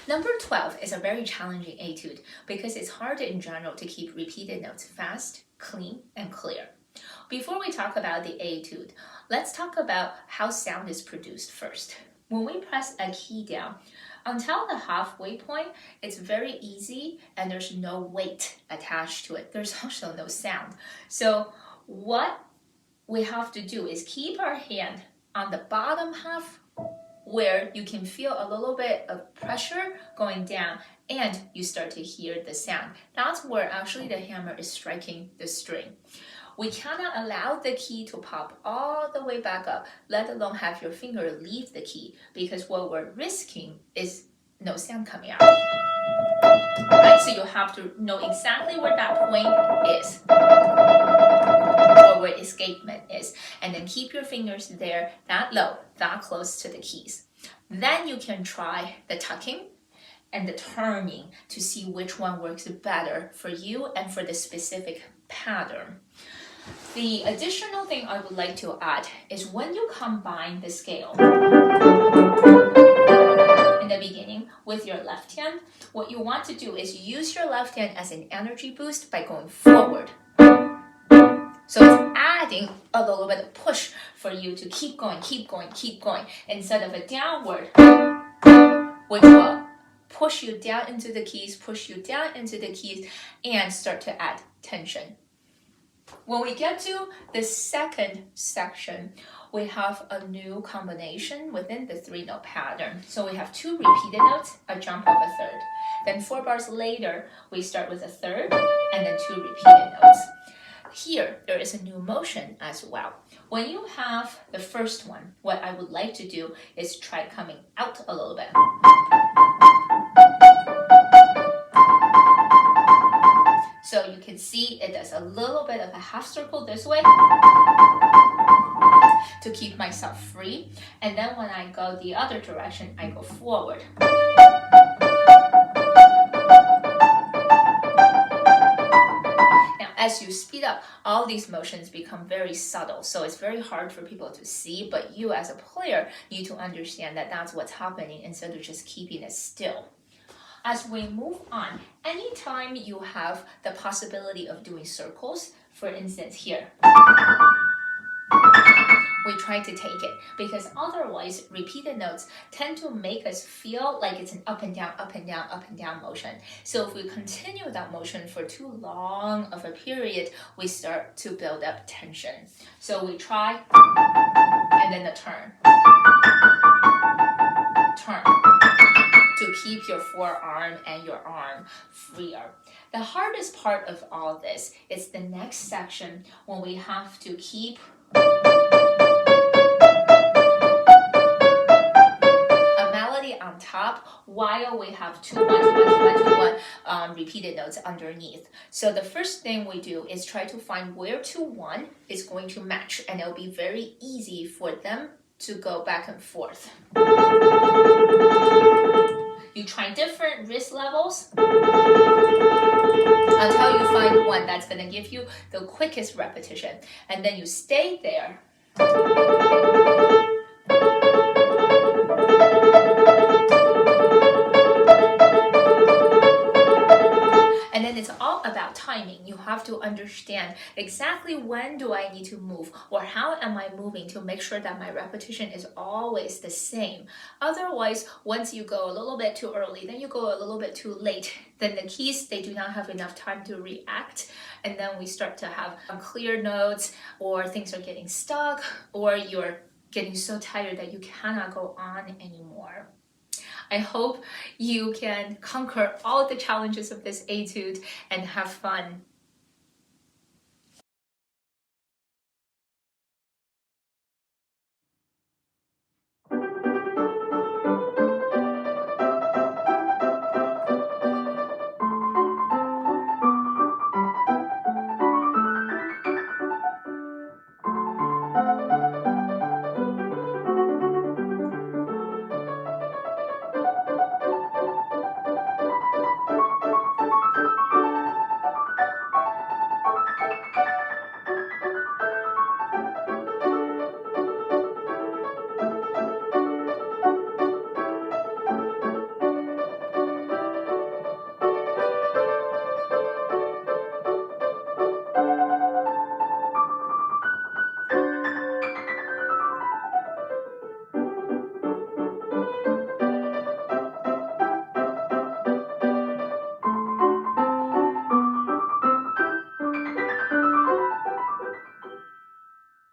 Number 12 is a very challenging etude because it's hard in general to keep repeated notes fast, clean, and clear. Before we talk about the etude, let's talk about how sound is produced first. When we press a key down, until the halfway point, it's very easy and there's no weight attached to it. There's also no sound. So what we have to do is keep our hand on the bottom half where you can feel a little bit of pressure going down and you start to hear the sound. That's where actually the hammer is striking the string. We cannot allow the key to pop all the way back up, let alone have your finger leave the key, because what we're risking is no sound coming out. Right? So you have to know exactly where that point is, or where escapement is, and then keep your fingers there, that low, that close to the keys. Then you can try the tucking and the turning to see which one works better for you and for the specific pattern. The additional thing I would like to add is when you combine the scale in the beginning with your left hand, what you want to do is use your left hand as an energy boost by going forward. So it's adding a little bit of push for you to keep going, instead of a downward, which will push you down into the keys, and start to add tension. When we get to the second section, we have a new combination within the 3-note pattern. So we have 2 repeated notes, a jump of a third. Then 4 bars later, we start with a third and then 2 repeated notes. Here, there is a new motion as well. When you have the first one, what I would like to do is try coming out a little bit. So you can see it does a little bit of a half circle this way to keep myself free. And then when I go the other direction, I go forward. Now, as you speed up, all these motions become very subtle. So it's very hard for people to see, but you as a player need to understand that that's what's happening instead of just keeping it still. As we move on, anytime you have the possibility of doing circles, for instance here, we try to take it because otherwise repeated notes tend to make us feel like it's an up and down motion. So if we continue that motion for too long of a period, we start to build up tension. So we try and then the turn. To keep your forearm and your arm freer. The hardest part of all this is the next section when we have to keep a melody on top while we have 2, 1, 2, 1, 2, 1, 2, 1 repeated notes underneath. So the first thing we do is try to find where 2, 1 is going to match, and it'll be very easy for them to go back and forth. You try different wrist levels until you find one that's going to give you the quickest repetition. And then you stay there. And then it's all about timing. You have to understand exactly when do I need to move or how am I moving to make sure that my repetition is always the same. Otherwise, once you go a little bit too early, then you go a little bit too late, then the keys, they do not have enough time to react. And then we start to have unclear notes, or things are getting stuck, or you're getting so tired that you cannot go on anymore. I hope you can conquer all the challenges of this etude and have fun